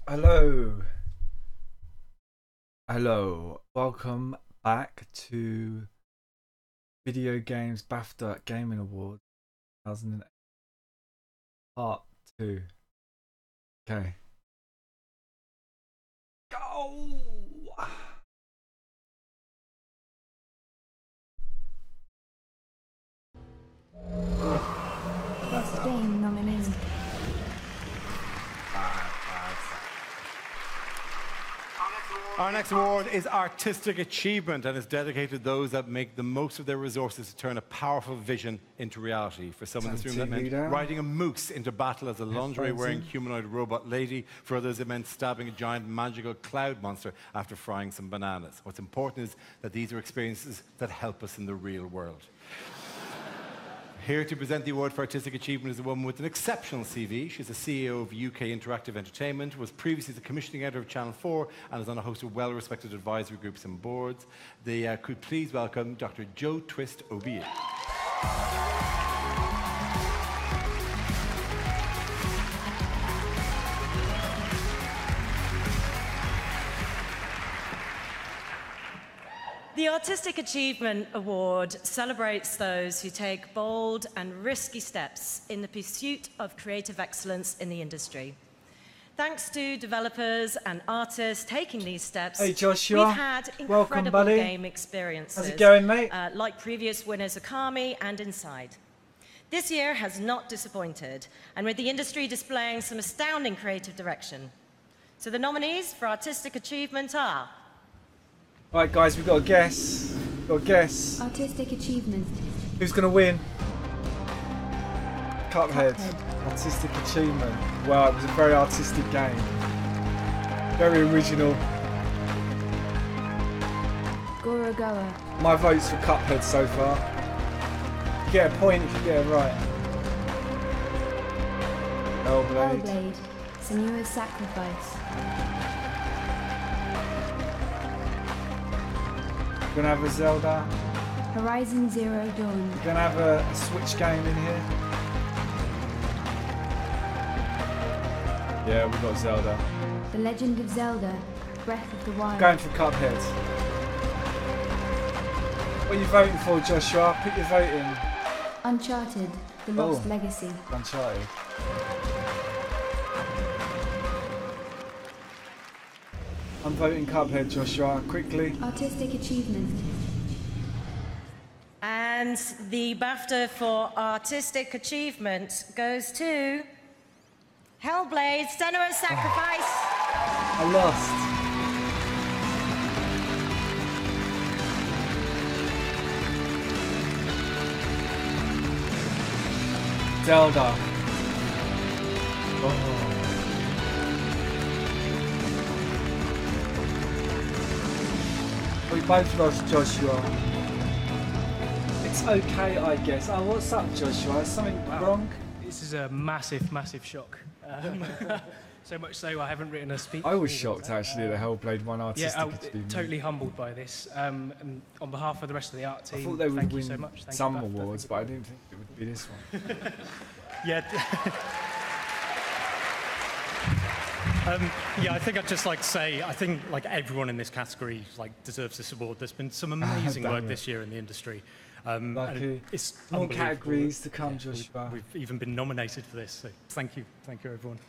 Hello. Hello. Welcome back to Video Games BAFTA Gaming Awards 2008 Part 2. Okay. Go! Best game nominees. Our next award is Artistic Achievement and is dedicated to those that make the most of their resources to turn a powerful vision into reality. For some in this room, that meant riding a moose into battle as a lingerie-wearing humanoid robot lady. For others, it meant stabbing a giant magical cloud monster after frying some bananas. What's important is that these are experiences that help us in the real world. Here to present the award for Artistic Achievement is a woman with an exceptional CV. She's the CEO of UK Interactive Entertainment, was previously the commissioning editor of Channel 4, and is on a host of well-respected advisory groups and boards. They could please welcome Dr. Joe Twist Obiye. The Artistic Achievement Award celebrates those who take bold and risky steps in the pursuit of creative excellence in the industry. Thanks to developers and artists taking these steps, Hey Joshua, we've had welcome, incredible buddy. game experiences. How's it going, mate? Like previous winners Akami and Inside. This year has not disappointed, and with the industry displaying some astounding creative direction. So the nominees for Artistic Achievement are... Right, guys, we've got a guess. Artistic achievement. Who's going to win? Cuphead. Cuphead. Artistic Achievement. Wow, it was a very artistic game. Very original. Gorogoa. My vote's for Cuphead so far. You get a point if you get it right. Hellblade. Hellblade. Senua's Sacrifice. We're going to have a Zelda. Horizon Zero Dawn. We're going to have a Switch game in here. Yeah, we've got Zelda. The Legend of Zelda. Breath of the Wild. Going for Cuphead. What are you voting for, Joshua? Put your vote in. Uncharted. The Lost Legacy. Uncharted. I'm voting Cuphead, Joshua. Quickly. Artistic achievement. And the BAFTA for Artistic Achievement goes to Hellblade, Senua's Sacrifice. I lost. Zelda. Oh. We both lost, Joshua. It's okay, I guess. Oh, what's up, Joshua? Is something wrong? This is a massive, massive shock. So much so I haven't written a speech. I was shocked actually that Hellblade won Artistic Achievement. Totally humbled by this. And on behalf of the rest of the art team, I thought they would thank you win so much. Thank some you, BAFTA. awards, but I didn't think it would be this one. Yeah. Yeah, I think I'd just like to say, I think like everyone in this category deserves this award. There's been some amazing work this year in the industry. Lucky. It's more categories to come, Joshua. We've even been nominated for this, so thank you everyone.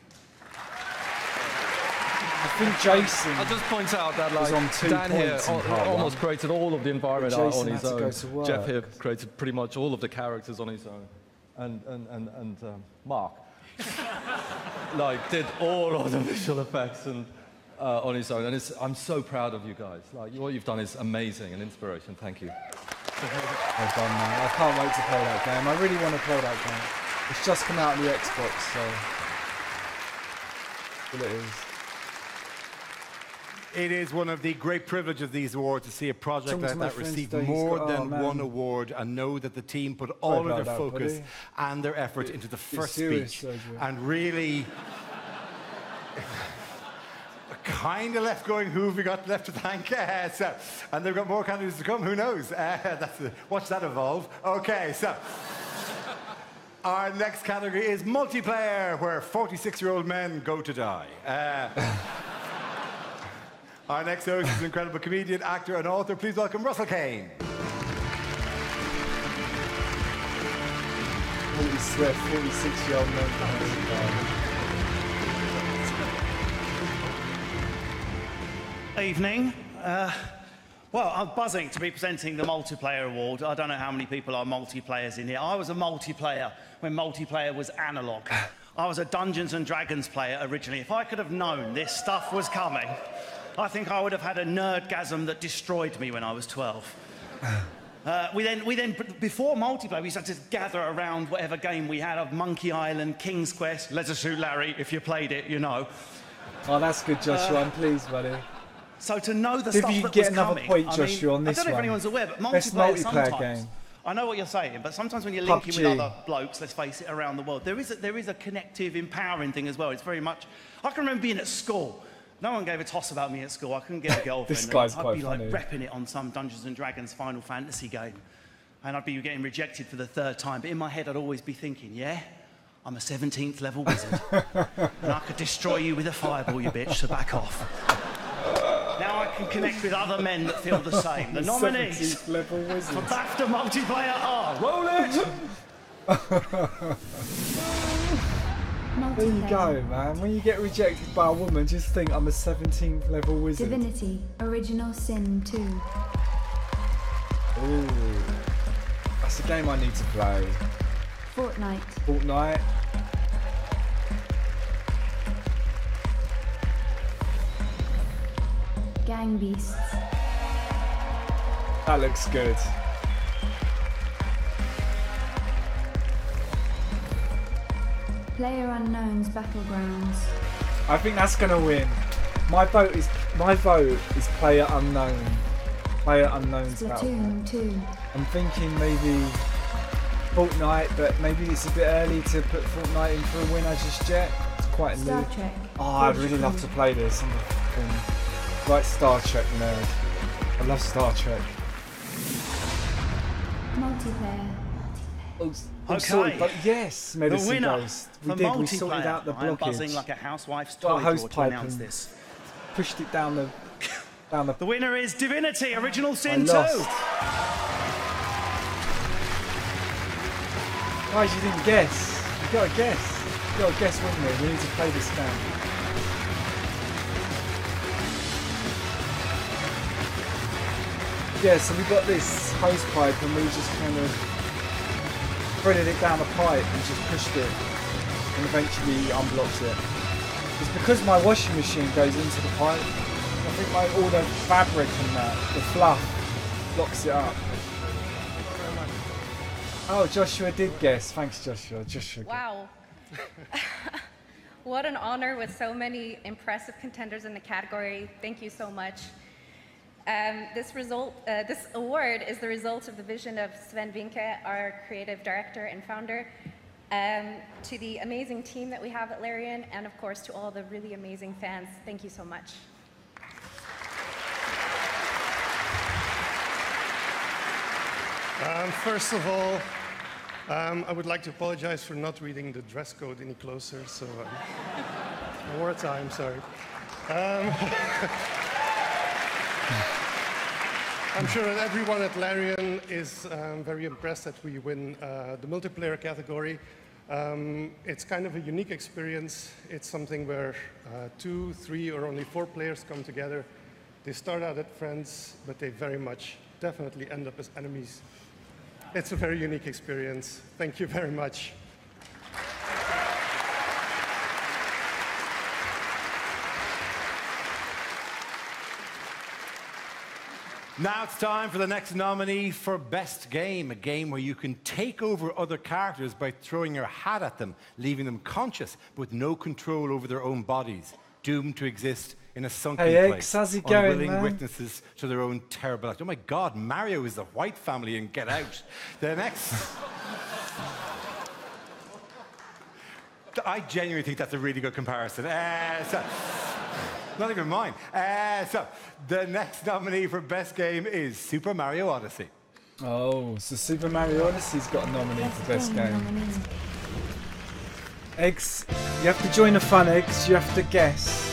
I think Jason. I'll just point out that was on 2 Dan here points in part almost one. created all of the environment art on his own. Jeff here work. created pretty much all of the characters on his own, and Mark did all of the visual effects and on his own. And I'm so proud of you guys. What you've done is amazing and inspiration. Thank you. Well done, man. I can't wait to play that game. I really want to play that game. It's just come out on the Xbox, so. Well, it is. It is one of the great privileges of these awards to see a project that received more than one award and know that the team put all of their focus and their effort into the first speech and really kind of left going, who have we got left to thank? And they've got more candidates to come, who knows? Watch that evolve. Okay, so Our next category is multiplayer, where 46-year-old men go to die. Our next host is an incredible comedian, actor, and author. Please welcome Russell Kane. Holy sweat, 46-year-old men. Evening. Well, I'm buzzing to be presenting the Multiplayer Award. I don't know how many people are multiplayers in here. I was a multiplayer when multiplayer was analog. I was a Dungeons and Dragons player originally. If I could have known this stuff was coming, I think I would have had a nerdgasm that destroyed me when I was 12. We then, before multiplayer, we used to just gather around whatever game we had of Monkey Island, King's Quest, Leisure Suit Larry. If you played it, you know. Oh, that's good, Joshua. I'm pleased, buddy. So to know the stuff that was coming... If you get another point, Joshua, on this one. I don't know if anyone's aware, but Best multiplayer multiplayer sometimes... game. I know what you're saying, but sometimes when you're linking with other blokes, let's face it, around the world, there is a connective, empowering thing as well. It's very much... I can remember being at school. No one gave a toss about me at school. I couldn't get a girlfriend. This guy's quite I'd be funny. like repping it on some Dungeons and Dragons Final Fantasy game. And I'd be getting rejected for the 3rd time. But in my head, I'd always be thinking, yeah, I'm a 17th level wizard. And I could destroy you with a fireball, you bitch, so back off. Now I can connect with other men that feel the same. The nominees for BAFTA Multiplayer are... Roll it! There you go, man. When you get rejected by a woman, just think I'm a 17th level wizard. Divinity, Original Sin 2. Ooh. That's a game I need to play. Fortnite. Fortnite. Gang Beasts. That looks good. PlayerUnknown's Battlegrounds. I think that's gonna win. My vote is PlayerUnknown. PlayerUnknown's Splatoon 2. I'm thinking maybe Fortnite, but maybe it's a bit early to put Fortnite in for a winner just yet. It's quite Star new. Trek. Oh, I'd really love to play this. I'm a fucking right Star Trek nerd. I love Star Trek. Multiplayer. I'm sorry, but yes, Medicine the winner Ghost. We sorted out the blockage. I'm buzzing like a housewife's Got a toy hose drawer to pipe announce and this. pushed it down the The winner is Divinity, Original Sin 2. Guys, you didn't guess. You gotta guess. You gotta guess with me. We need to play this game. Yeah, so we got this hose pipe and we just kind of threaded it down the pipe and just pushed it and eventually unblocked it. It's because my washing machine goes into the pipe. I think all the fabric and the fluff blocks it up. Oh, Joshua did guess. Thanks, Joshua. Wow. What an honor with so many impressive contenders in the category. Thank you so much. This award is the result of the vision of Sven Vinke, our creative director and founder, to the amazing team that we have at Larian, and of course to all the really amazing fans. Thank you so much. First of all, I would like to apologize for not reading the dress code any closer, so more time, sorry. I'm sure that everyone at Larian is very impressed that we win the multiplayer category. It's kind of a unique experience. It's something where 2, 3, or only 4 players come together. They start out as friends, but they very much definitely end up as enemies. It's a very unique experience. Thank you very much. Now it's time for the next nominee for Best Game, a game where you can take over other characters by throwing your hat at them, leaving them conscious but with no control over their own bodies, doomed to exist in a sunken place, how's it going, unwilling man? witnesses to their own terrible act. Oh my God, Mario is the White family in Get Out. The next... I genuinely think that's a really good comparison. Not even mine. So, the next nominee for Best Game is Super Mario Odyssey. Oh, so Super Mario Odyssey's got a nominee for Best Game. Eggs, you have to join the fun, Eggs. You have to guess.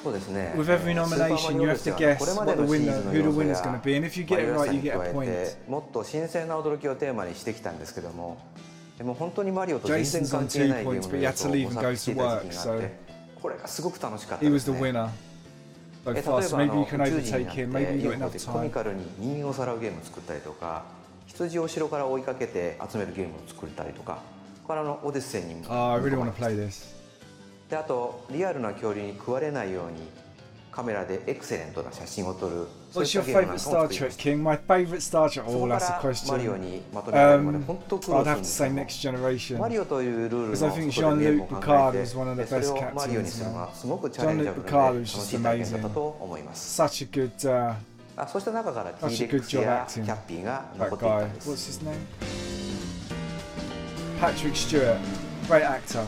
With every nomination, you have to guess what the winner, who the winner's going to be, and if you get it right, you get a point. Jason's on 2 points, but he had to leave and go to work, so he was the winner. So far, so maybe you can overtake him. Maybe you got enough time. Oh, I really want to play this. What's your favourite Star Trek, King? My favourite Star Trek. Oh, that's a question. I'd have to say Next Generation, because I think Jean-Luc Picard was one of the best captains. Jean-Luc Picard was just amazing. Such a good job acting. That guy. What's his name? Patrick Stewart. Great actor.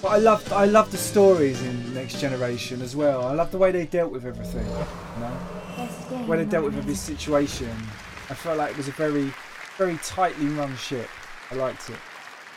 But I love the stories in Next Generation as well. I love the way they dealt with everything. You know? The way they dealt with every situation. I felt like it was a very, very tightly run ship. I liked it.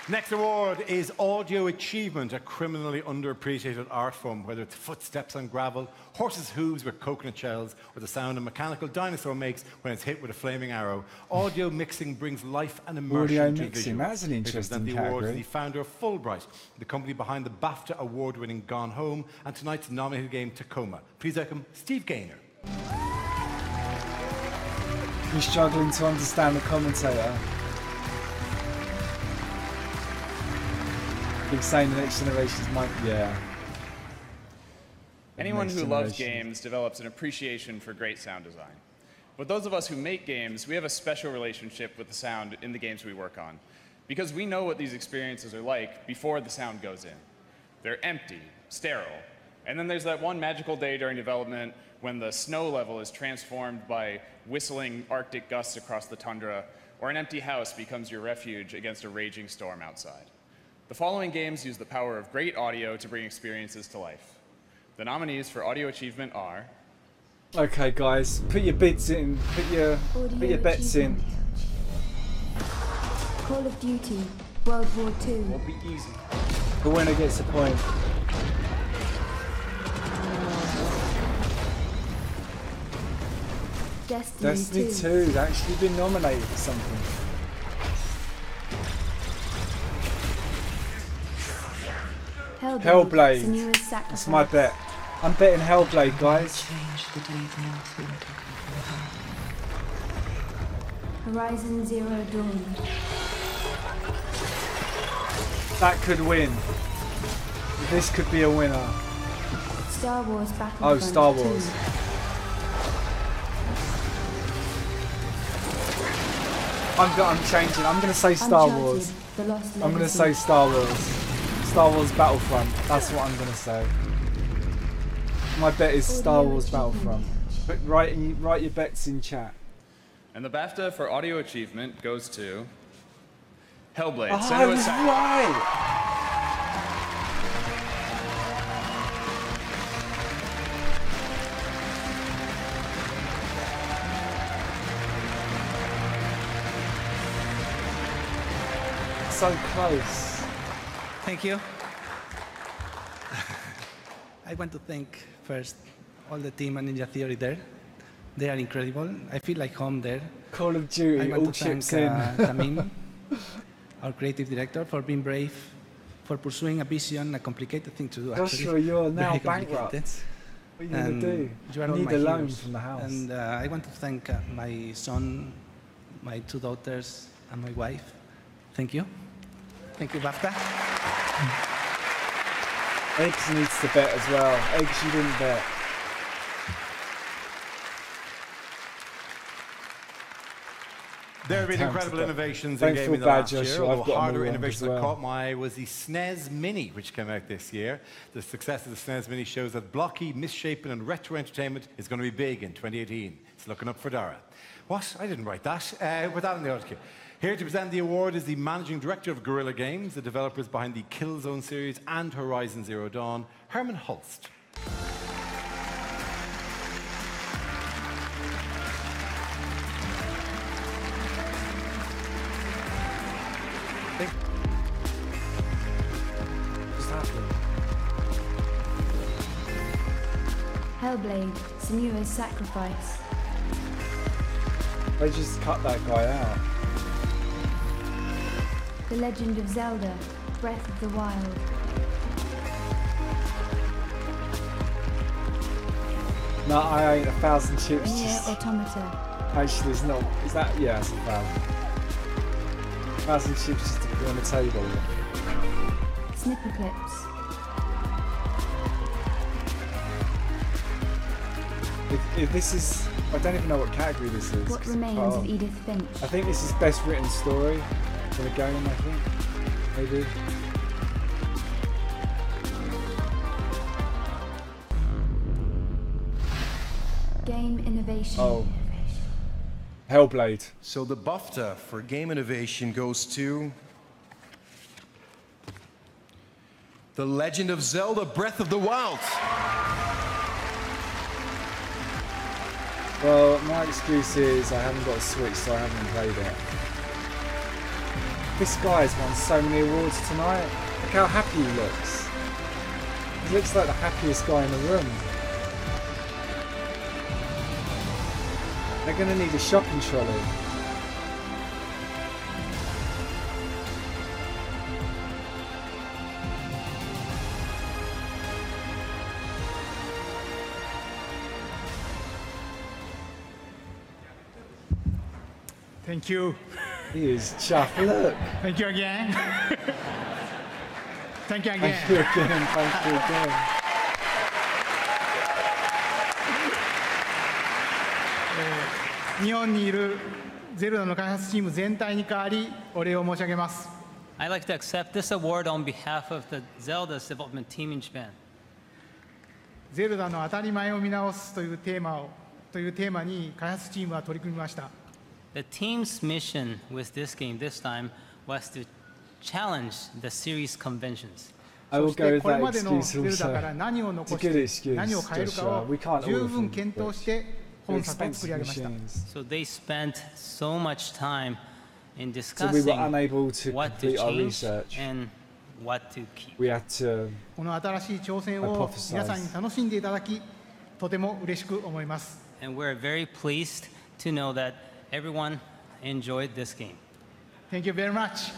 Next award is Audio Achievement, a criminally underappreciated art form, whether it's footsteps on gravel, horses' hooves with coconut shells, or the sound a mechanical dinosaur makes when it's hit with a flaming arrow. Audio mixing brings life and immersion to visuals. That's an interesting category. The award is the founder of Fulbright, the company behind the BAFTA award-winning Gone Home, and tonight's nominated game Tacoma. Please welcome Steve Gaynor. You're struggling to understand the commentator. Been saying the Next Generation's might, yeah. Anyone who loves games develops an appreciation for great sound design. But those of us who make games, we have a special relationship with the sound in the games we work on, because we know what these experiences are like before the sound goes in. They're empty, sterile, and then there's that one magical day during development when the snow level is transformed by whistling Arctic gusts across the tundra, or an empty house becomes your refuge against a raging storm outside. The following games use the power of great audio to bring experiences to life. The nominees for Audio Achievement are... Okay guys, put your bids in, put your bets in. Call of Duty, World War II. Won't be easy. The winner gets a point. Destiny 2, actually been nominated for something. Hellblade. That's my bet. I'm betting Hellblade, guys. Horizon Zero Dawn. That could win. This could be a winner. Star Wars Battlefront. Oh, Star Wars. 2. I'm changing. I'm going to say Star Wars. I'm going to say Star Wars. Star Wars Battlefront. That's what I'm going to say. My bet is Star Wars Battlefront. But write your bets in chat. And the BAFTA for Audio Achievement goes to Hellblade. Oh, I was right! So close. Thank you. I want to thank first all the team at Ninja Theory there. They are incredible. I feel like home there. Call of Duty, all chips in. Tamim, our creative director, for being brave, for pursuing a vision, a complicated thing to do. Joshua, you're now bankrupt. What are you going to do? You need a loan from the house. And I want to thank my son, my 2 daughters, and my wife. Thank you. Thank you, BAFTA. Eggs needs to bet as well. Eggs, you didn't bet. There have been incredible innovations in gaming last year. Although harder innovations that caught my eye was the SNES Mini, which came out this year. The success of the SNES Mini shows that blocky, misshapen and retro entertainment is going to be big in 2018. It's looking up for Dara. What? I didn't write that. With that in the article. Here to present the award is the managing director of Guerrilla Games, the developers behind the Killzone series and Horizon Zero Dawn, Herman Hulst. Hellblade, Senua's Sacrifice. They just cut that guy out. The Legend of Zelda, Breath of the Wild. No, I ain't 1,000 chips. Nier Just... Automata. Actually, it's not. Is that? Yeah, it's 1,000. 1,000 chips just to put on the table. Snipper Clips. If this is, I don't even know what category this is. What Remains of Edith Finch. I think this is best written story for the game. I think maybe. Game Innovation. Oh. Hellblade. So the BAFTA for game innovation goes to The Legend of Zelda: Breath of the Wild. Well, my excuse is I haven't got a Switch, so I haven't played it. This guy's won so many awards tonight. Look how happy he looks. He looks like the happiest guy in the room. They're gonna need a shopping trolley. Thank you. He is chuffed. Look. Thank you again. Thank you again. Thank you again. Thank you again. I'd like to accept this award on behalf of the Zelda's development team in Japan. ゼルダの当たり前を見直すというテーマに開発チームは取り組みました。The team's mission with this game this time was to challenge the series conventions. I will go with that excuse also. It's a good excuse. We can't all of them. Expensive machines. So they spent so much time in So we discussing were unable to what to complete our change research. and what to keep. We had to この新しい挑戦を皆さんに楽しんでいただき、とても嬉しく思います。And we're very pleased to know that everyone enjoyed this game. Thank you very much.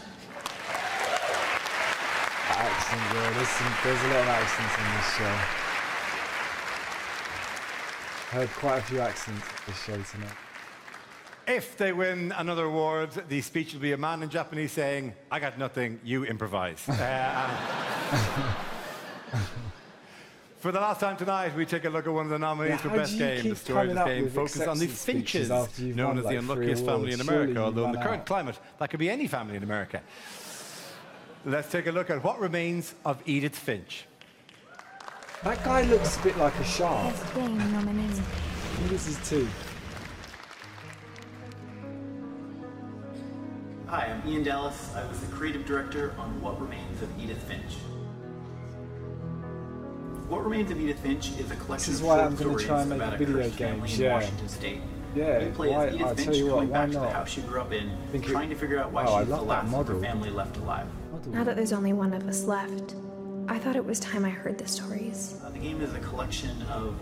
Accent, yeah, there's a lot of accents in this show. Heard quite a few accents in this show tonight. If they win another award, the speech will be a man in Japanese saying, "I got nothing, you improvise." For the last time tonight, we take a look at one of the nominees for Best Game. The story of this game focuses on the Finches, known as the unluckiest family in America, although in the current climate, that could be any family in America. Let's take a look at What Remains of Edith Finch. That guy looks a bit like a shark. Best Game nominee. I think this is two. Hi, I'm Ian Dallas. I was the creative director on What Remains of Edith Finch. What Remains of Edith Finch is a collection of short stories about a cursed family in Washington State. Yeah, We play as Edith Finch going back to the house she grew up in, trying to figure out why she's the last of her family left alive. Now that there's only one of us left, I thought it was time I heard the stories. The game is a collection of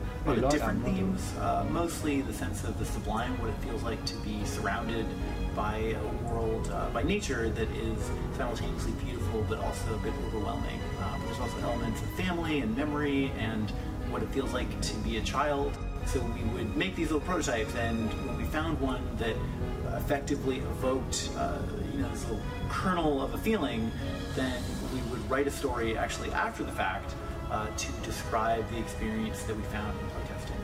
different themes, mostly the sense of the sublime, what it feels like to be surrounded by a world, by nature that is simultaneously beautiful but also a bit overwhelming. There's also elements of family and memory and what it feels like to be a child. So we would make these little prototypes, and when we found one that effectively evoked this little kernel of a feeling, then we would write a story actually after the fact to describe the experience that we found in playtesting.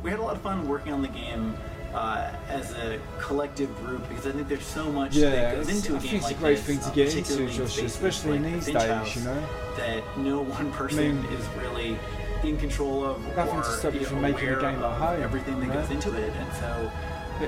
We had a lot of fun working on the game as a collective group, because I think there's so much that goes into a game like this. I think it's a great thing to get into, Josh, especially in these days, you know? That no one person is really in control of, nothing or to stop you from making a game at home, everything that goes into it, and so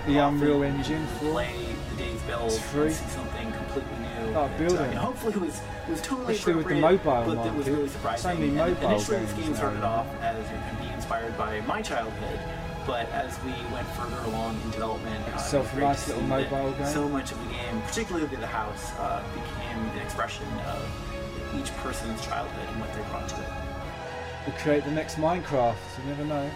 the Unreal Engine for play the day's build, it's free. See something completely new. Start building. Hopefully it was totally especially with the appropriate, mobile but it was market. really surprising. So many mobile Initially, this games game started now. off as it could be inspired by my childhood, but as we went further along in development, Itself a nice little mobile game. So much of the game, particularly the house, became an expression of each person's childhood and what they brought to it. will create the next Minecraft. You never know.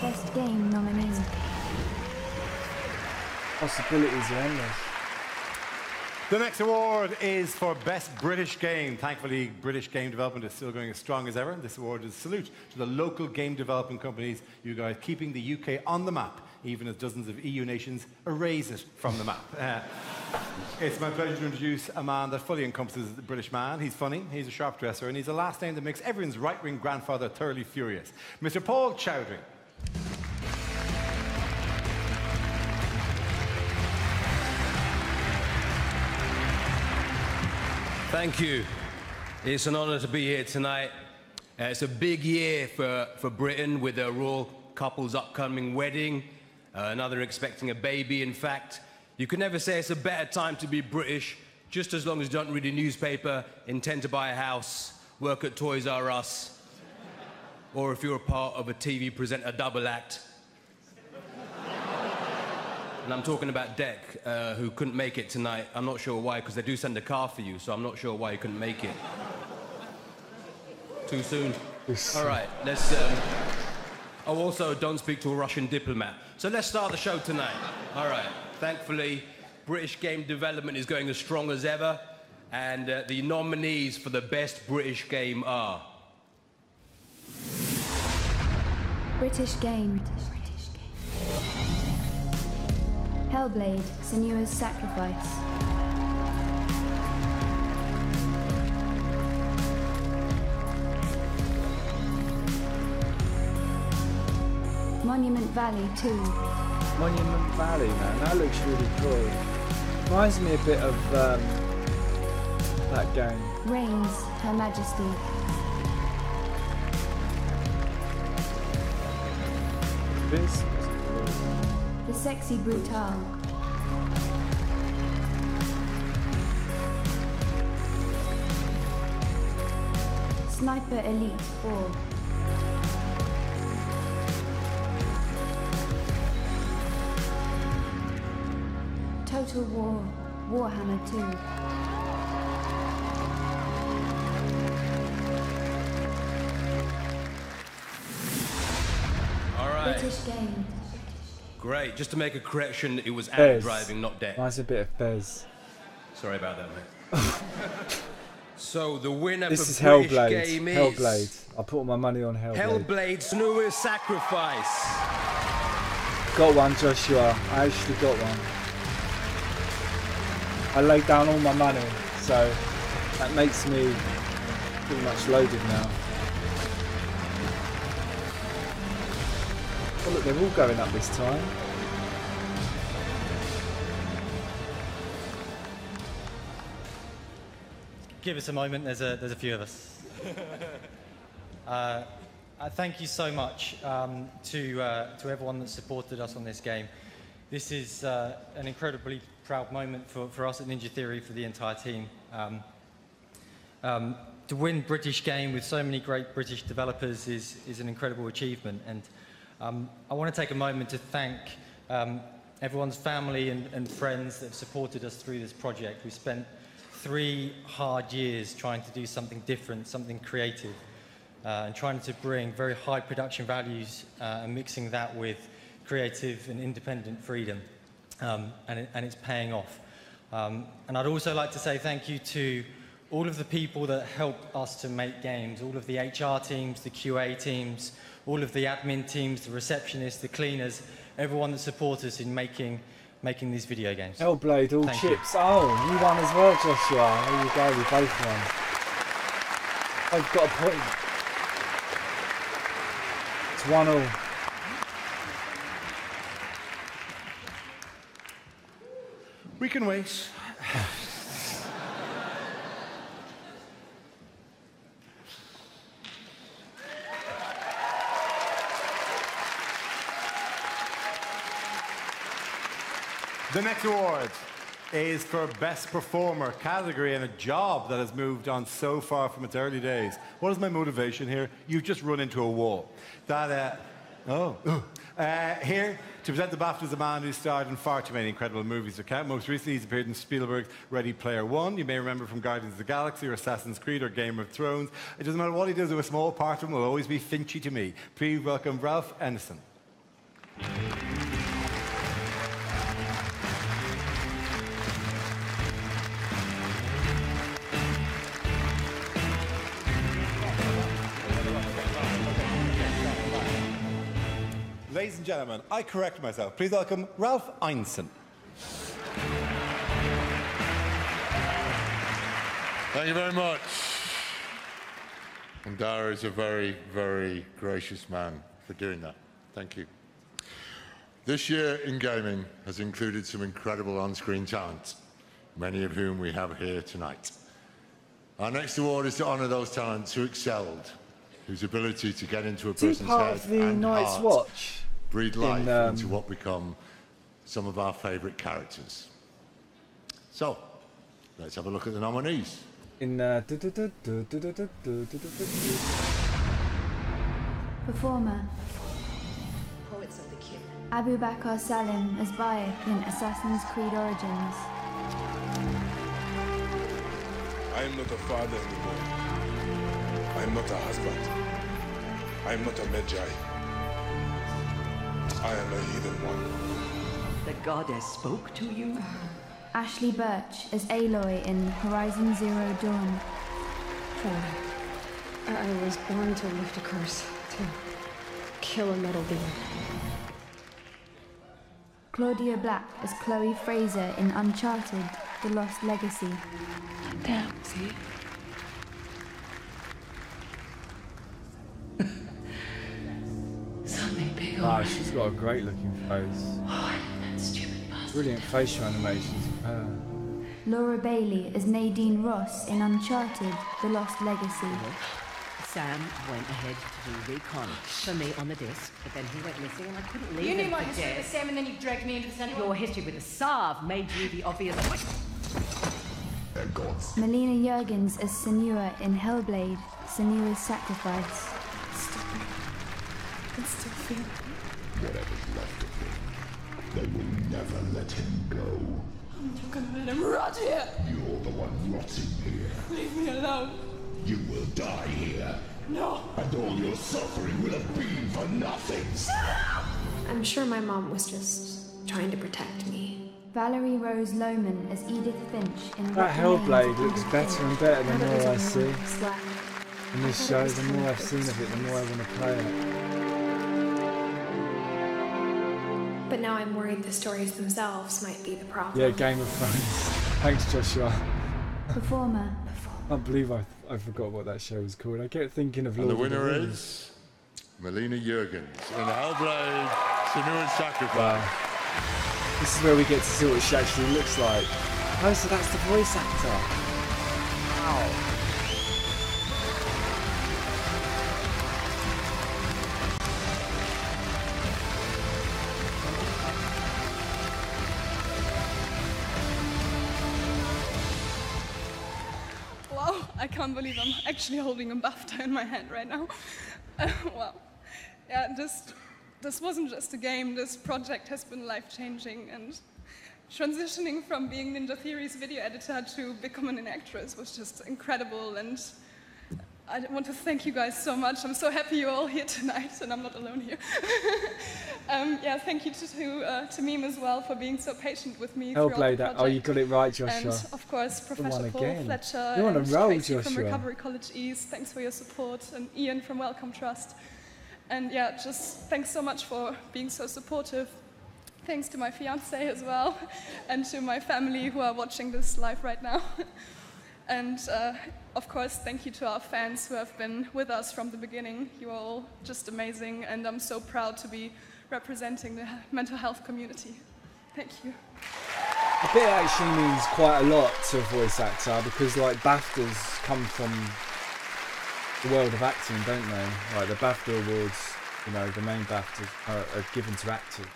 Best game nominees. Possibilities are endless. The next award is for Best British Game. Thankfully, British game development is still going as strong as ever. This award is a salute to the local game development companies, you guys keeping the UK on the map, even as dozens of EU nations erase it from the map. It's my pleasure to introduce a man that fully encompasses the British man. He's funny, he's a sharp dresser, and he's a last name that makes everyone's right-wing grandfather thoroughly furious. Mr. Paul Chowdhury. Thank you. It's an honor to be here tonight. It's a big year for Britain with a royal couple's upcoming wedding, another expecting a baby, in fact. You can never say it's a better time to be British, just as long as you don't read a newspaper, intend to buy a house, work at Toys R Us, or if you're a part of a TV presenter double act. And I'm talking about Dec, who couldn't make it tonight. I'm not sure why, because they do send a car for you, so I'm not sure why he couldn't make it. Too soon? All right, let's... Oh, also, don't speak to a Russian diplomat. So let's start the show tonight. All right, thankfully, British game development is going as strong as ever, and the nominees for the best British game are... British game. Hellblade, Senua's Sacrifice. Monument Valley 2. Monument Valley, man, that looks really cool. Reminds me a bit of that game. Reigns, Her Majesty. This? The Sexy Brutal. Sniper Elite 4. Total War, Warhammer 2. All right. British game. Great. Just to make a correction, it was Bez. driving, not Dec. Nice a bit of Bez. Sorry about that, mate. So the winner This for is British Hellblade. game is... Hellblade. I'll put all my money on Hellblade. Hellblade, Senua's Sacrifice. Got one, Joshua. I actually got one. I laid down all my money, so that makes me pretty much loaded now. Oh look, they're all going up this time. Give us a moment, there's a few of us. Thank you so much to everyone that supported us on this game. This is an incredibly proud moment for us at Ninja Theory, for the entire team. To win British Game with so many great British developers is an incredible achievement, and I want to take a moment to thank everyone's family and friends that have supported us through this project. We spent 3 hard years trying to do something different, something creative, and trying to bring very high production values and mixing that with creative and independent freedom, and it's paying off. And I'd also like to say thank you to all of the people that help us to make games, all of the HR teams, the QA teams, all of the admin teams, the receptionists, the cleaners, everyone that supports us in making these video games. Hellblade, all Thank chips. You. Oh, you won as well, Joshua. There you go, we both won. I've got a point. It's 1-1. We can wait. The next award is for Best Performer category, and a job that has moved on so far from its early days. What is my motivation here? You've just run into a wall. That Oh. Here to present the BAFTA is a man who starred in far too many incredible movies to count. Most recently, he's appeared in Spielberg's Ready Player One. You may remember from Guardians of the Galaxy or Assassin's Creed or Game of Thrones. It doesn't matter what he does, a small part of him will always be Finchy to me. Please welcome Ralph Ineson. Ladies and gentlemen, I correct myself. Please welcome Ralph Ineson. Thank you very much. And Dara is a very, very gracious man for doing that. Thank you. This year in gaming has included some incredible on-screen talent, many of whom we have here tonight. Our next award is to honour those talents who excelled, whose ability to get into a person's head and heart breathe life into what become some of our favourite characters. So, let's have a look at the nominees. Performer. Poets of the King. Abu Bakr Salim as Bayek in Assassin's Creed Origins. I am not a father anymore. I am not a husband. I am not a Magi. I am a heathen one. The goddess spoke to you? Ashley Birch as Aloy in Horizon Zero Dawn. Father, I was born to lift a curse, to kill a metal demon. Claudia Black as Chloe Fraser in Uncharted: The Lost Legacy. Damn, see? Something big Ah, she's got a great looking face. Brilliant facial animations of her. Laura Bailey as Nadine Ross in Uncharted: The Lost Legacy. Sam went ahead to do recon for me on the desk, but then he went missing and I couldn't leave You him knew my for history dead. with Sam and then you dragged me into this anyway. Your history with the Sav made you the obvious... Melina Juergens as Senua in Hellblade: Senua's Sacrifice. I still feel Whatever's left of him, they will never let him go. I'm not gonna let him rot here. You're the one rotting here. Leave me alone. You will die here. No. And all your suffering will have been for nothing. I'm sure my mom was just trying to protect me. Valerie Rose Lohman as Edith Finch in That What Remains Hellblade of looks Edith better Finch. and better the Now that more I there's see. only one left. In this show, the more I've seen of it, the more I want to play it. But now I'm worried the stories themselves might be the problem. Yeah, Game of Thrones. Thanks, Joshua. Performer. I can't believe I forgot what that show was called. I kept thinking of And Lord the of the winner Rings. is Melina Juergens in Hellblade: Senua's Sacrifice. Wow. This is where we get to see what she actually looks like. Oh, so that's the voice actor. Wow. Wow, I can't believe I'm actually holding a BAFTA in my hand right now. Wow. Yeah, this wasn't just a game. This project has been life-changing, and transitioning from being Ninja Theory's video editor to becoming an actress was just incredible, and I want to thank you guys so much. I'm so happy you're all here tonight, and I'm not alone here. Yeah, thank you to Meme as well for being so patient with me throughout the Hellblade. project. Oh, you got it right, Joshua. And of course, The one Professor Paul again. Fletcher You're on a and roll, Tracy from Joshua. Recovery College East. Thanks for your support, and Ian from Wellcome Trust. And yeah, just thanks so much for being so supportive. Thanks to my fiance as well, and to my family who are watching this live right now. And of course, thank you to our fans who have been with us from the beginning. You are all just amazing, and I'm so proud to be representing the mental health community. Thank you. A bit actually means quite a lot to a voice actor because, like, BAFTAs come from the world of acting, don't they? Like the BAFTA awards, you know, the main BAFTAs are given to actors.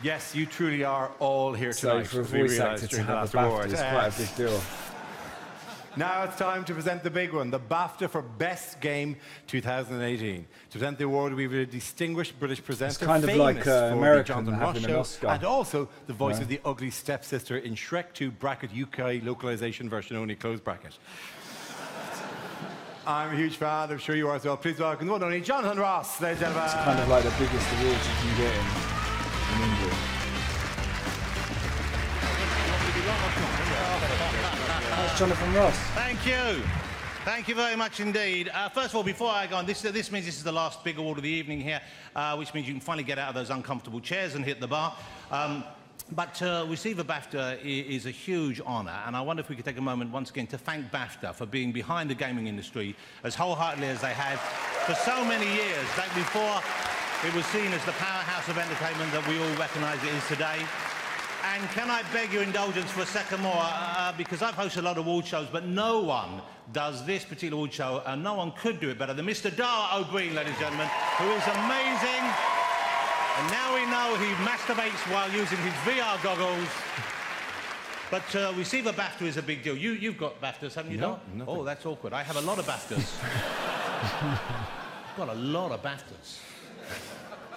Yes, you truly are all here So tonight. for a as we voice realised actor to during the have last a BAFTA award. is quite a big deal. Now it's time to present the big one, the BAFTA for Best Game 2018. To present the award, we have a distinguished British presenter, It's kind of famous like for the American Jonathan Ross having an Show, Oscar. and also the voice Yeah. of the ugly stepsister in Shrek 2 bracket UK localization version only close bracket. I'm a huge fan, I'm sure you are as well. Please welcome the one and only Jonathan Ross, ladies and gentlemen. It's kind of like the biggest award you can get in England. That's Jonathan Ross. Thank you. Thank you very much indeed. First of all, before I go on, this means this is the last big award of the evening here, which means you can finally get out of those uncomfortable chairs and hit the bar. But to receive a BAFTA is a huge honour, and I wonder if we could take a moment once again to thank BAFTA for being behind the gaming industry as wholeheartedly as they have for so many years, back before it was seen as the powerhouse of entertainment that we all recognise it is today. And can I beg your indulgence for a second more, because I've hosted a lot of award shows, but no one does this particular award show, and no one could do it better than Mr. Dara O'Brien, ladies and gentlemen, who is amazing. And now we know he masturbates while using his VR goggles. But to receive a BAFTA is a big deal. You've got BAFTAs, haven't you, No, Dara? Oh, that's awkward. I have a lot of BAFTAs. I've got a lot of BAFTAs.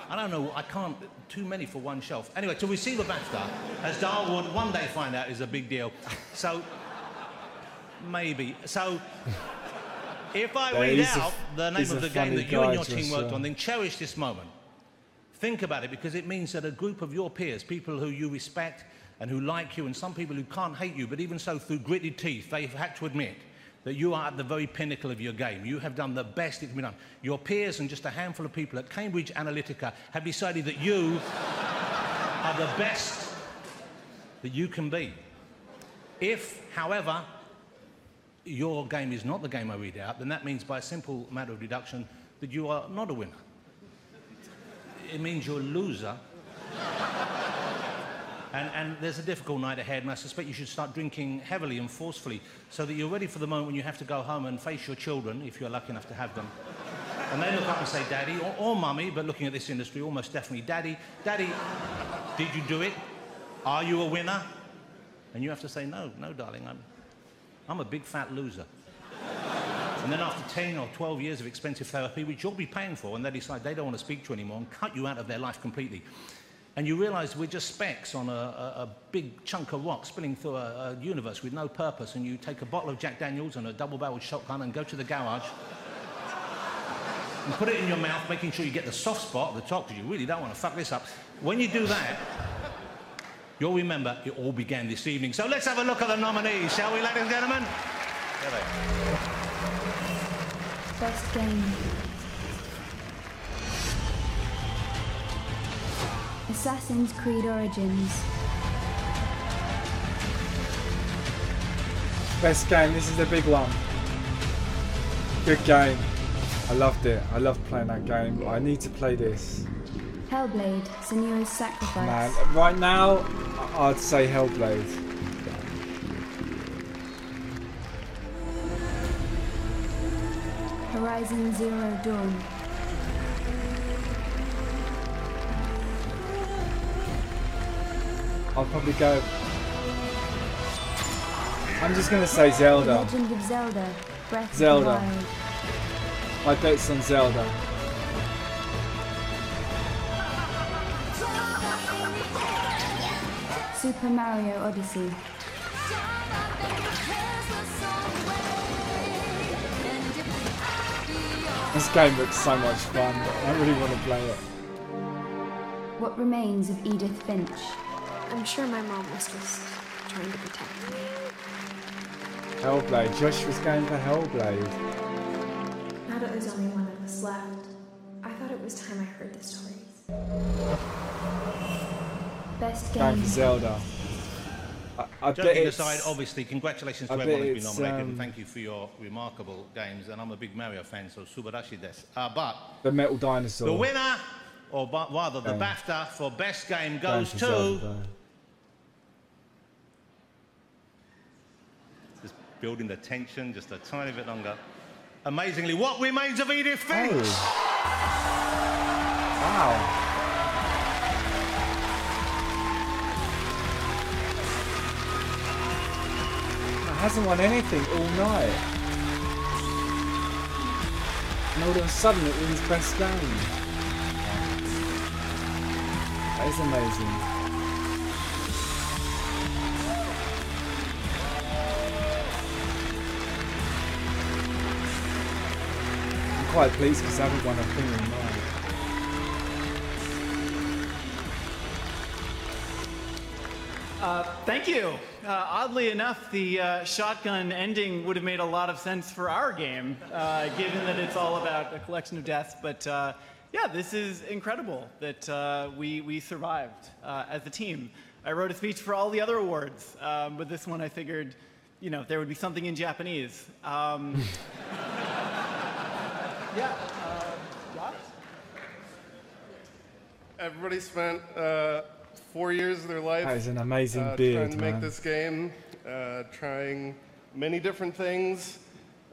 I don't know, I can't, too many for one shelf. Anyway, to receive a BAFTA, as Dara would one day find out, is a big deal. So, maybe. So, if I read out the name of the game that you and your team worked on, then cherish this moment. Think about it, because it means that a group of your peers, people who you respect and who like you, and some people who can't hate you, but even so, through gritted teeth, they've had to admit that you are at the very pinnacle of your game. You have done the best it can be done. Your peers and just a handful of people at Cambridge Analytica have decided that you are the best that you can be. If, however, your game is not the game I read out, then that means by a simple matter of deduction that you are not a winner. It means you're a loser. And there's a difficult night ahead, and I suspect you should start drinking heavily and forcefully so that you're ready for the moment when you have to go home and face your children, if you're lucky enough to have them. And they look up and say, Daddy, or Mummy, but looking at this industry, almost definitely, Daddy, did you do it? Are you a winner? And you have to say, no, darling, I'm a big fat loser. And then after 10 or 12 years of expensive therapy, which you'll be paying for, and they decide they don't want to speak to you anymore and cut you out of their life completely. And you realise we're just specks on a big chunk of rock spilling through a universe with no purpose, and you take a bottle of Jack Daniels and a double-barreled shotgun and go to the garage and put it in your mouth, making sure you get the soft spot at the top, because you really don't want to fuck this up. When you do that, you'll remember it all began this evening. So let's have a look at the nominees, shall we, ladies and gentlemen? There they are. Best game. Assassin's Creed Origins. Best game, this is the big one. Good game. I loved it. I loved playing that game. I need to play this. Hellblade, Senua's Sacrifice. Man, right now, I'd say Hellblade. Horizon Zero Dawn. I'll probably go... I'm just going to say Zelda. The Legend of Zelda, Breath Zelda. of the Wild. My bet's on Zelda. Super Mario Odyssey. This game looks so much fun. I really want to play it. What Remains of Edith Finch. I'm sure my mom was just trying to protect me. Hellblade. Josh was going for Hellblade. Now that there's only one of us left, I thought it was time I heard the stories. Best Going game. for Zelda. I bet Joking it's... aside, obviously, congratulations to I everyone bet who's been it's, nominated, and thank you for your remarkable games. And I'm a big Mario fan, so subarashi desu. But the Metal Dinosaur. the winner, or rather the Game. BAFTA for Best Game Going goes for to... Zelda. Just building the tension just a tiny bit longer. Amazingly, What Remains of Edith Finch? Wow. hasn't won anything all night. And all of a sudden it wins best game. That is amazing. I'm quite pleased because I haven't won a thing all night. Thank you. Oddly enough, the shotgun ending would have made a lot of sense for our game, given that it's all about a collection of deaths. But yeah, this is incredible that we survived as a team. I wrote a speech for all the other awards, but this one I figured, you know, there would be something in Japanese. Yeah. Josh? Everybody spent 4 years of their life That is an amazing beard, trying to make man. this game, trying many different things,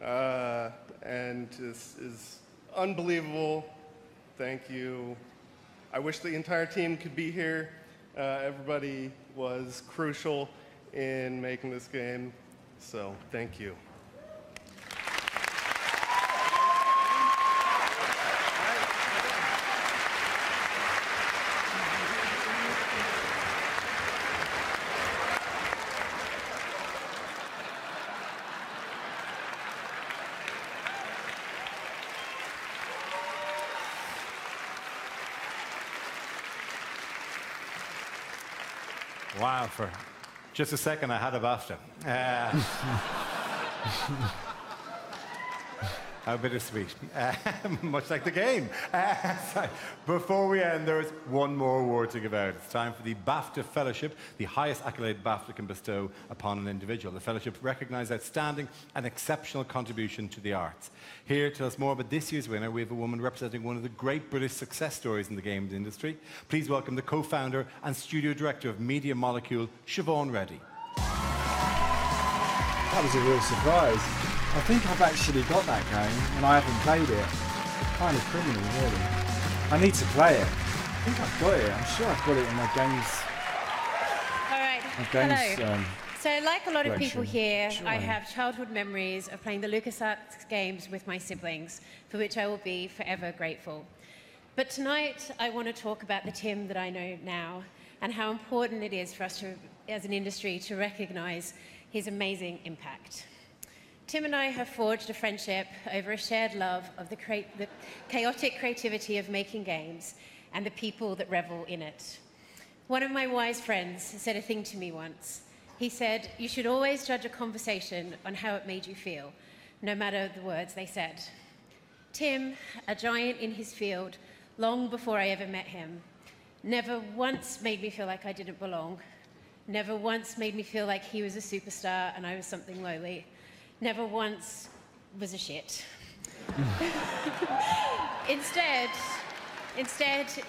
and this is unbelievable. Thank you. I wish the entire team could be here. Everybody was crucial in making this game, so thank you. Wow, for just a second I had a BAFTA. How bittersweet. Much like the game. Sorry. Before we end, there is one more award to give out. It's time for the BAFTA Fellowship, the highest accolade BAFTA can bestow upon an individual. The fellowship recognizes outstanding and exceptional contribution to the arts. Here to tell us more about this year's winner, we have a woman representing one of the great British success stories in the games industry. Please welcome the co-founder and studio director of Media Molecule, Siobhan Reddy. That was a real surprise. I think I've actually got that game and I haven't played it. Kind of criminal, really. I need to play it. I think I've got it. I'm sure I've got it in my games. All right. My games, Hello. So like a lot of people collection. here, Sure. I have childhood memories of playing the LucasArts games with my siblings, for which I will be forever grateful. But tonight, I want to talk about the Tim that I know now and how important it is for us to, as an industry, to recognize his amazing impact. Tim and I have forged a friendship over a shared love of the chaotic creativity of making games and the people that revel in it. One of my wise friends said a thing to me once. He said, "You should always judge a conversation on how it made you feel, no matter the words they said." Tim, a giant in his field, long before I ever met him, never once made me feel like I didn't belong, never once made me feel like he was a superstar and I was something lowly, never once was a shit. Instead,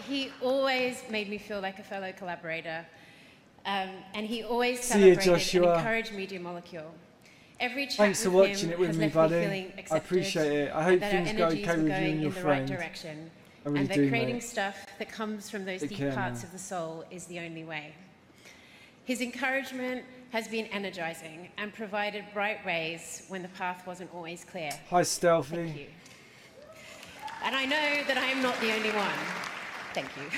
he always made me feel like a fellow collaborator, and he always celebrated and encouraged Media Molecule. Every chat Thanks for with watching him it with has me, left buddy. me feeling I accepted, appreciate it. I hope and that our things go energies okay are with you going and your in the friend. right direction, I really and that do, creating mate. stuff that comes from those Take deep care, parts man. of the soul is the only way. His encouragement has been energizing and provided bright rays when the path wasn't always clear. Hi, Stealthy. Thank you. And I know that I am not the only one. Thank you.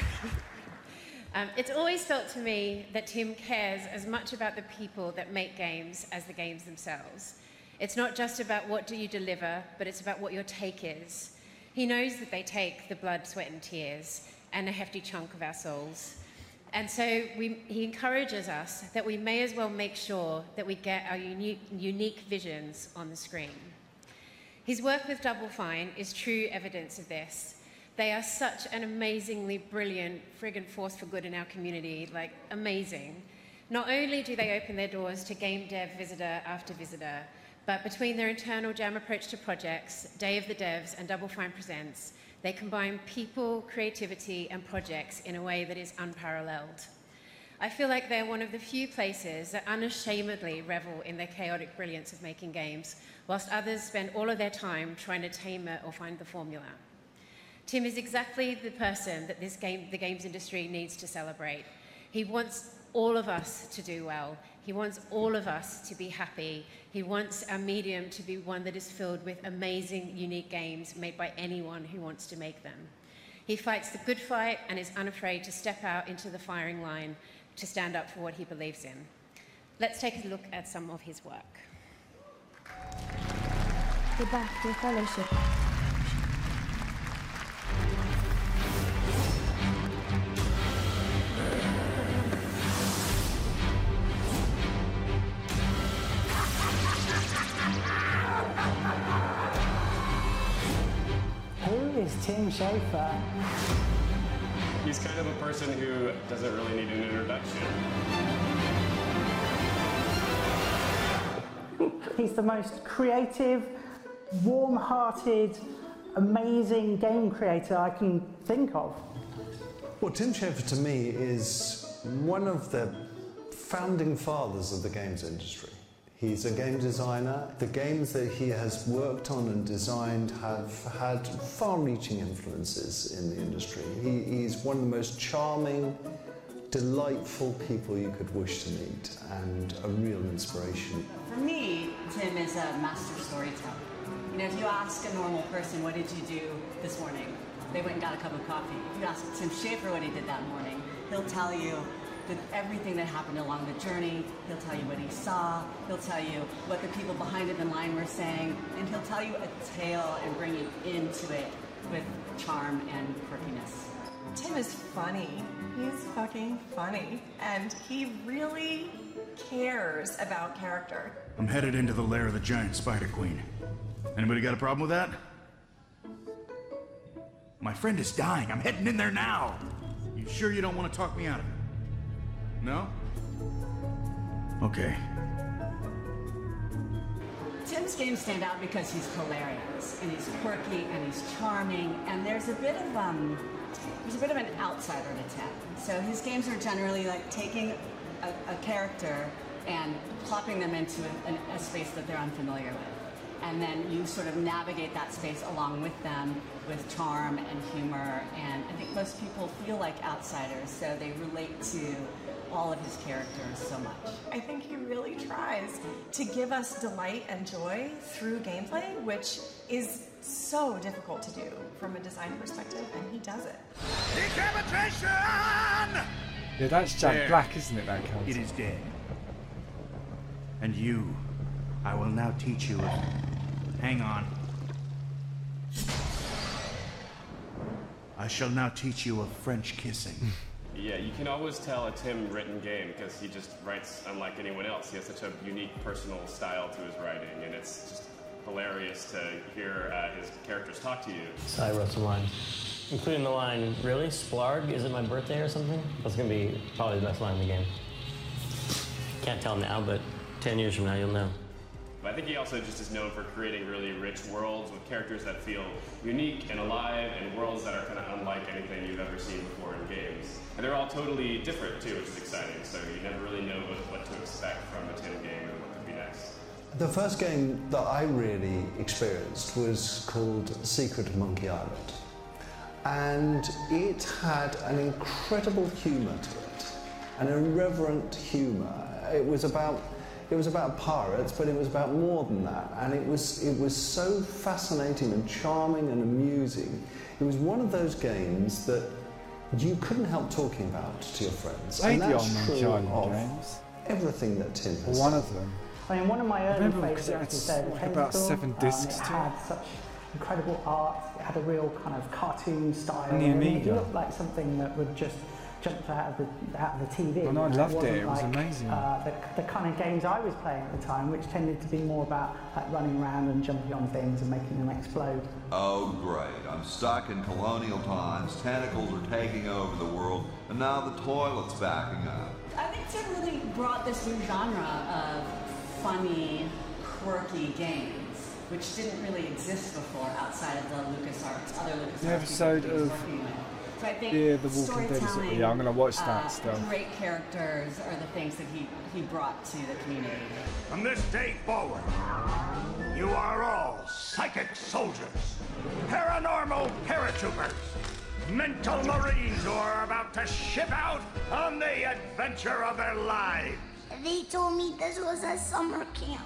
It's always felt to me that Tim cares as much about the people that make games as the games themselves. It's not just about what do you deliver, but it's about what your take is. He knows that they take the blood, sweat, and tears, and a hefty chunk of our souls. And so he encourages us that we may as well make sure that we get our unique visions on the screen. His work with Double Fine is true evidence of this. They are such an amazingly brilliant friggin' force for good in our community, like amazing. Not only do they open their doors to game dev visitor after visitor, but between their internal jam approach to projects, Day of the Devs, and Double Fine Presents, they combine people, creativity, and projects in a way that is unparalleled. I feel like they're one of the few places that unashamedly revel in the chaotic brilliance of making games, whilst others spend all of their time trying to tame it or find the formula. Tim is exactly the person that the games industry needs to celebrate. He wants all of us to do well. He wants all of us to be happy. He wants our medium to be one that is filled with amazing, unique games made by anyone who wants to make them. He fights the good fight and is unafraid to step out into the firing line to stand up for what he believes in. Let's take a look at some of his work. The BAFTA Fellowship. Who is Tim Schafer? He's kind of a person who doesn't really need an introduction. He's the most creative, warm-hearted, amazing game creator I can think of. Well, Tim Schafer to me is one of the founding fathers of the games industry. He's a game designer. The games that he has worked on and designed have had far-reaching influences in the industry. He's one of the most charming, delightful people you could wish to meet, and a real inspiration. For me, Tim is a master storyteller. You know, if you ask a normal person, what did you do this morning? They went and got a cup of coffee. If you ask Tim Schafer what he did that morning, he'll tell you everything that happened along the journey. He'll tell you what he saw. He'll tell you what the people behind him in line were saying. And he'll tell you a tale and bring you into it with charm and quirkiness. Tim is funny. He's fucking funny. And he really cares about character. I'm headed into the lair of the giant spider queen. Anybody got a problem with that? My friend is dying. I'm heading in there now. You sure you don't want to talk me out of it? No? Okay. Tim's games stand out because he's hilarious, and he's quirky, and he's charming, and there's a bit of an outsider to Tim. So his games are generally like taking a character and plopping them into a space that they're unfamiliar with. And then you sort of navigate that space along with them with charm and humor. And I think most people feel like outsiders, so they relate to all of his characters so much. I think he really tries to give us delight and joy through gameplay, which is so difficult to do from a design perspective, and he does it. Decapitation! Yeah, that's Jack Black, isn't it, that character? It is dead. And you, I will now teach you. Hang on. I shall now teach you of French kissing. Yeah, you can always tell a Tim-written game because he just writes unlike anyone else. He has such a unique personal style to his writing, and it's just hilarious to hear his characters talk to you. So I wrote some lines, including the line, "Really? Splarg? Is it my birthday or something?" That's going to be probably the best line in the game. Can't tell now, but 10 years from now, you'll know. But I think he also just is known for creating really rich worlds with characters that feel unique and alive, and worlds that are kind of unlike anything you've ever seen before in games. And they're all totally different, too, which is exciting, so you never really know what to expect from a Tim game and what could be next. The first game that I really experienced was called Secret of Monkey Island. And it had an incredible humour to it, an irreverent humour. It was about pirates, but it was about more than that. And it was so fascinating and charming and amusing. It was one of those games that you couldn't help talking about to your friends. Played and the that's old true Monkey of Island games. everything that Tim has One said. of them. I mean, one of my early favourites was like about 7 discs It to had such incredible art. It had a real kind of cartoon style. And the It Amiga. looked like something that would just jump out of the TV. Oh, no, I loved it. wasn't It was like, amazing. The kind of games I was playing at the time, which tended to be more about like running around and jumping on things and making them explode. Oh, great. I'm stuck in colonial times, tentacles are taking over the world, and now the toilet's backing up. I think Tim really brought this new genre of funny, quirky games, which didn't really exist before outside of the LucasArts, other LucasArts. The episode of So I think The Walking Dead. Yeah, I'm going to watch that stuff. Great characters are the things that he brought to the community. From this day forward, you are all psychic soldiers, paranormal paratroopers. mental marines who are about to ship out on the adventure of their lives. They told me this was a summer camp.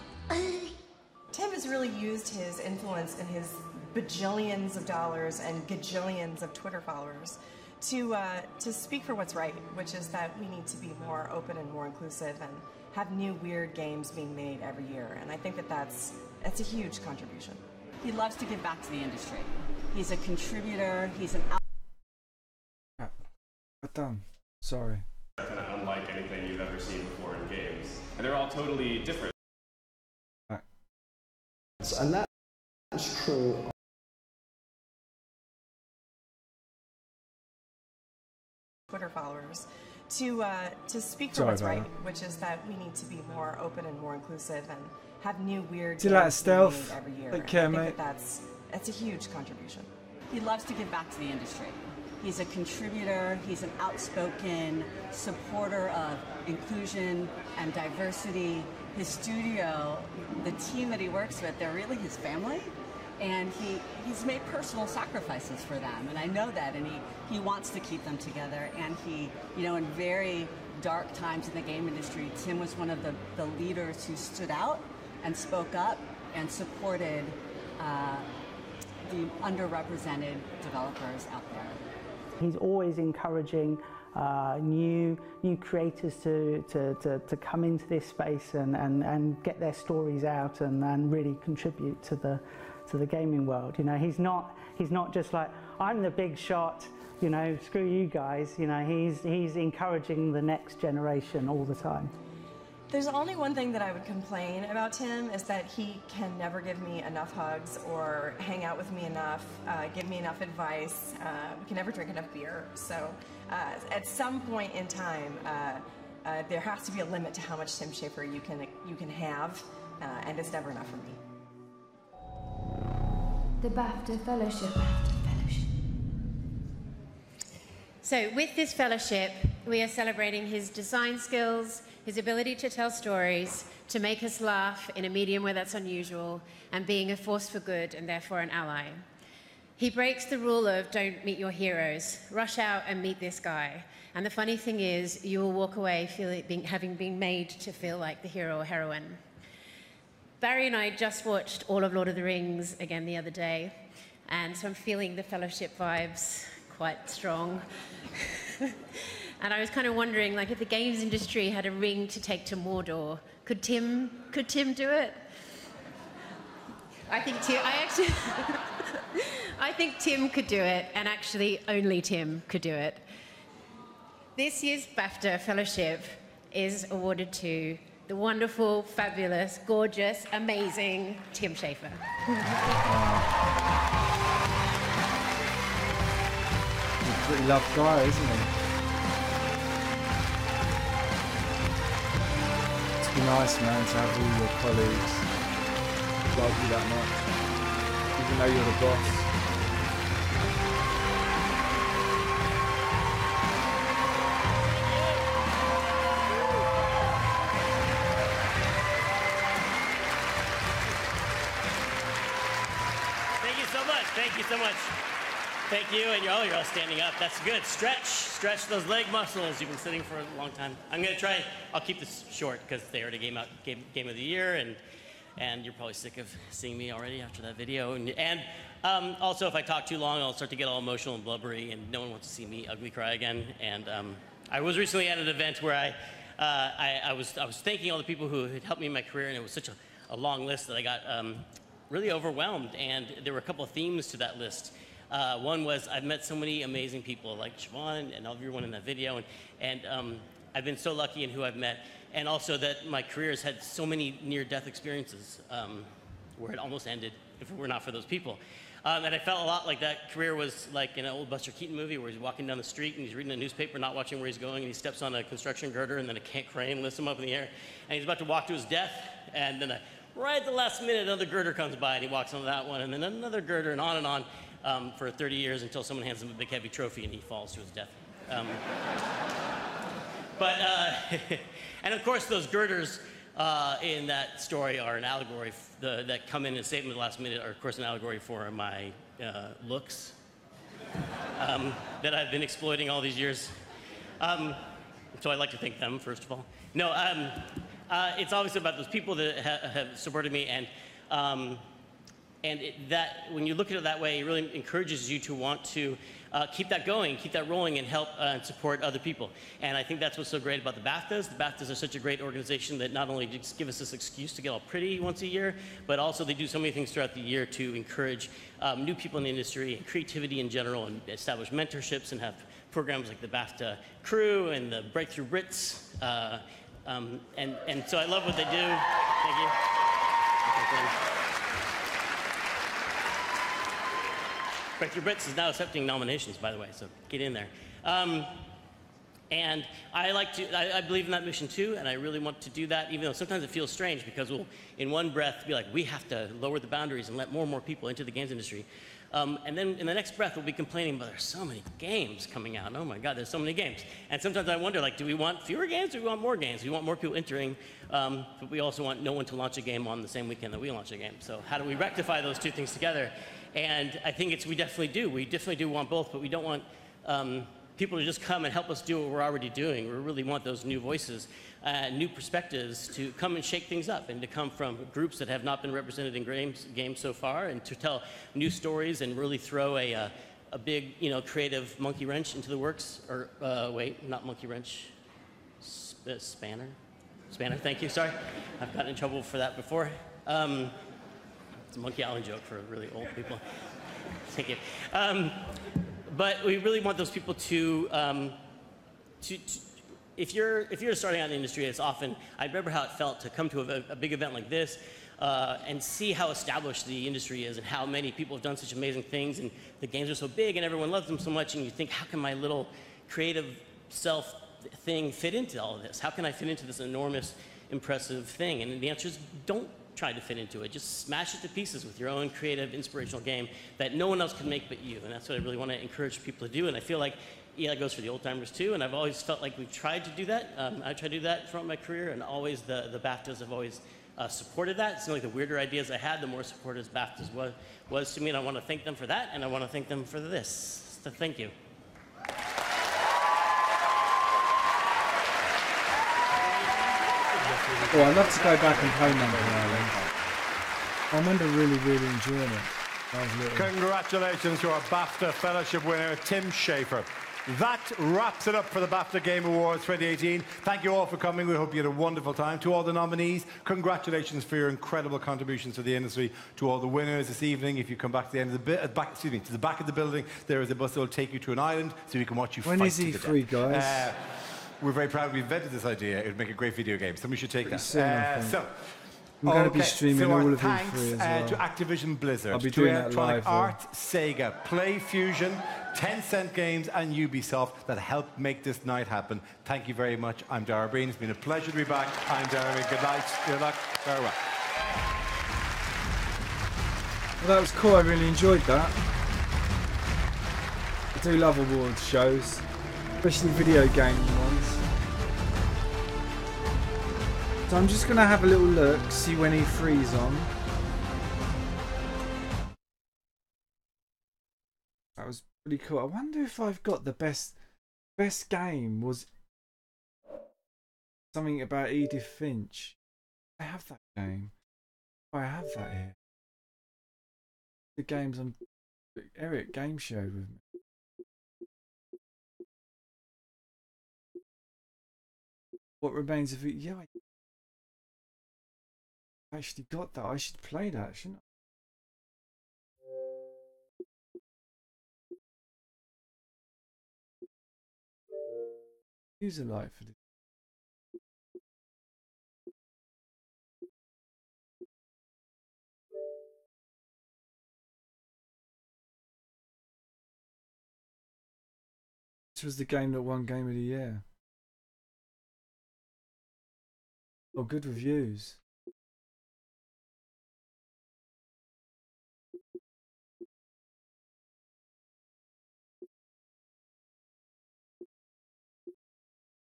Tim has really used his influence and his bajillions of dollars and gajillions of Twitter followers to speak for what's right, which is that we need to be more open and more inclusive and have new weird games being made every year. And I think that that's a huge contribution. He loves to give back to the industry. He's a contributor. He's an Done. Sorry. Kind of unlike anything you've ever seen before in games, and they're all totally different. And that's true. Twitter followers to speak for what's right, which is that we need to be more open and more inclusive and have new weird Do you like games stealth? being made every year. Take And care, I think mate. that that's a huge contribution. He loves to give back to the industry. He's a contributor. He's an outspoken supporter of inclusion and diversity. His studio, the team that he works with, they're really his family. And he's made personal sacrifices for them. And I know that. And he wants to keep them together. And he, you know, in very dark times in the game industry, Tim was one of the leaders who stood out and spoke up and supported the underrepresented developers out there. He's always encouraging new creators to come into this space and get their stories out and really contribute to the gaming world. You know, he's not just like, I'm the big shot, you know, screw you guys. You know, he's encouraging the next generation all the time. There's only one thing that I would complain about Tim is that he can never give me enough hugs or hang out with me enough, give me enough advice. We can never drink enough beer. So at some point in time, there has to be a limit to how much Tim Schafer you can have, and it's never enough for me. The BAFTA Fellowship. So with this fellowship, we are celebrating his design skills, his ability to tell stories, to make us laugh in a medium where that's unusual, and being a force for good and therefore an ally. He breaks the rule of don't meet your heroes, rush out and meet this guy. And the funny thing is, you will walk away having been made to feel like the hero or heroine. Barry and I just watched all of Lord of the Rings again the other day, and so I'm feeling the fellowship vibes quite strong. And I was kind of wondering, like, if the games industry had a ring to take to Mordor, could Tim do it? I think Tim could do it, and actually only Tim could do it. This year's BAFTA Fellowship is awarded to the wonderful, fabulous, gorgeous, amazing Tim Schafer. He's a pretty loved guy, isn't he? It's been nice, man, to have all your colleagues love you that much, even though you're the boss. Thank you so much. Thank you, and you're all standing up. That's good. Stretch those leg muscles. You've been sitting for a long time. I'm gonna try. I'll keep this short because they already game of the year, and you're probably sick of seeing me already after that video. And also, if I talk too long, I'll start to get all emotional and blubbery, and no one wants to see me ugly cry again. And I was recently at an event where I was thanking all the people who had helped me in my career, and it was such a long list that I got really overwhelmed. And there were a couple of themes to that list. One was I've met so many amazing people like Siobhan and everyone in that video, and I've been so lucky in who I've met, and also that my career has had so many near-death experiences where it almost ended if it were not for those people. And I felt a lot like that career was like in an old Buster Keaton movie where he's walking down the street and he's reading a newspaper, not watching where he's going, and he steps on a construction girder, and then a crane lifts him up in the air, and he's about to walk to his death, and then right at the last minute, another girder comes by, and he walks on that one, and then another girder, and on for 30 years until someone hands him a big heavy trophy and he falls to his death. And of course those girders in that story are an allegory, that come in and save me at the last minute are of course an allegory for my looks. that I've been exploiting all these years. So I'd like to thank them, first of all. No, it's always about those people that have supported me, and that when you look at it that way, it really encourages you to want to keep that going, keep that rolling, and help and support other people. And I think that's what's so great about the BAFTAs. The BAFTAs are such a great organization that not only just give us this excuse to get all pretty once a year, but also they do so many things throughout the year to encourage new people in the industry and creativity in general, and establish mentorships and have programs like the BAFTA Crew and the Breakthrough Brits. And so I love what they do. Thank you. Breakthrough Brits is now accepting nominations, by the way, so get in there. And I believe in that mission too, and I really want to do that, even though sometimes it feels strange because we'll, in one breath, be like, we have to lower the boundaries and let more and more people into the games industry. And then in the next breath, we'll be complaining, but there's so many games coming out. Oh my God, there's so many games. And sometimes I wonder, like, do we want fewer games or do we want more games? We want more people entering, but we also want no one to launch a game on the same weekend that we launch a game. So how do we rectify those two things together? And I think we definitely do. We definitely do want both, but we don't want people to just come and help us do what we're already doing. We really want those new voices, new perspectives to come and shake things up, and to come from groups that have not been represented in games so far, and to tell new stories and really throw a big, creative monkey wrench into the works. Or wait, not monkey wrench, spanner. Spanner, thank you, sorry. I've gotten in trouble for that before. It's a Monkey Island joke for really old people. Thank you. But we really want those people to if you're starting out in the industry, it's often, I remember how it felt to come to a big event like this and see how established the industry is and how many people have done such amazing things, and the games are so big and everyone loves them so much, and you think, how can my little creative self thing fit into all of this? How can I fit into this enormous, impressive thing? And the answer is, don't try to fit into it. Just smash it to pieces with your own creative, inspirational game that no one else can make but you. And that's what I really want to encourage people to do. And I feel like, yeah, it goes for the old timers too. And I've always felt like we've tried to do that. I tried to do that throughout my career, and always the BAFTAs have always supported that. It's like the weirder ideas I had, the more supportive BAFTAs was to me. And I want to thank them for that, and I want to thank them for this. So thank you. Oh, I'd love to go back and play Monkey Island. I remember really enjoying it. Congratulations to our BAFTA Fellowship winner, Tim Schafer. That wraps it up for the BAFTA Game Awards 2018. Thank you all for coming. We hope you had a wonderful time. To all the nominees, congratulations for your incredible contributions to the industry. To all the winners this evening, if you come back to the end of the to the back of the building, there is a bus that will take you to an island so we can watch you fight. When is he free, guys? We're very proud we invented this idea. It would make a great video game. Somebody should take that. So, I'm going to be streaming all of these free as well. To Activision Blizzard, I'll be doing that live. Arts, Sega, PlayFusion, Tencent Games, and Ubisoft that helped make this night happen. Thank you very much. I'm Dara Breen. It's been a pleasure to be back. I'm Jeremy. Good night. Good luck. Farewell. Well, that was cool. I really enjoyed that. I do love awards shows, especially video game ones. So I'm just going to have a little look, see when E3's on. That was pretty cool. I wonder if I've got the best game was something about Edith Finch. I have that game. I have that here. The games on Eric Game shared with me. What remains of it? Yeah, I actually got that. I should play that, shouldn't I? User light for this. This was the game that won Game of the Year. Oh, good reviews.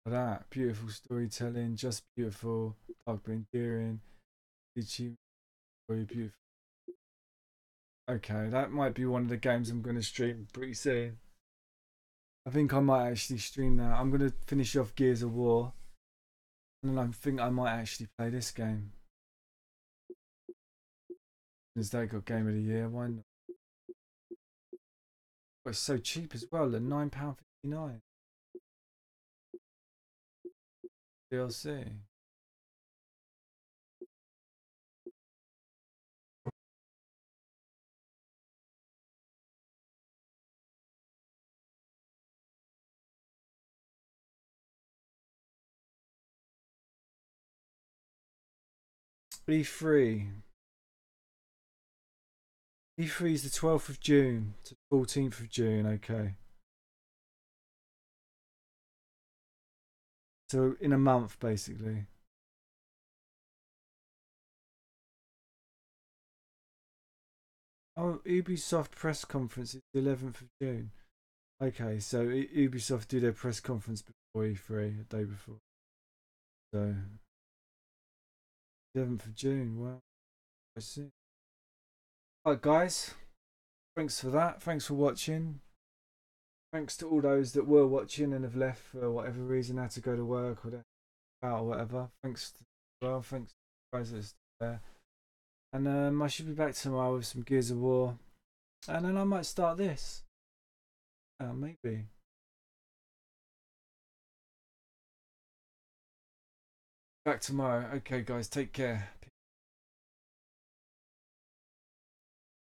That beautiful storytelling, just beautiful, dark but endearing. Did you very beautiful? Okay, that might be one of the games I'm going to stream pretty soon. I think I might actually stream that. I'm going to finish off Gears of War. And then I think I might actually play this game. Because they got Game of the Year, why not? Oh, it's so cheap as well, at £9.59. DLC. E3. E3 is the 12th of June to the 14th of June, okay. So in a month, basically. Oh, Ubisoft press conference is the 11th of June. Okay, so Ubisoft do their press conference before E3, a day before. So 11th of June, wow. I see. Alright guys, thanks for that. Thanks for watching. Thanks to all those that were watching and have left for whatever reason, had to go to work or out or whatever. Thanks to, well, thanks to the guys that are still there. And I should be back tomorrow with some Gears of War. And then I might start this. Maybe. Back tomorrow. Okay guys, take care.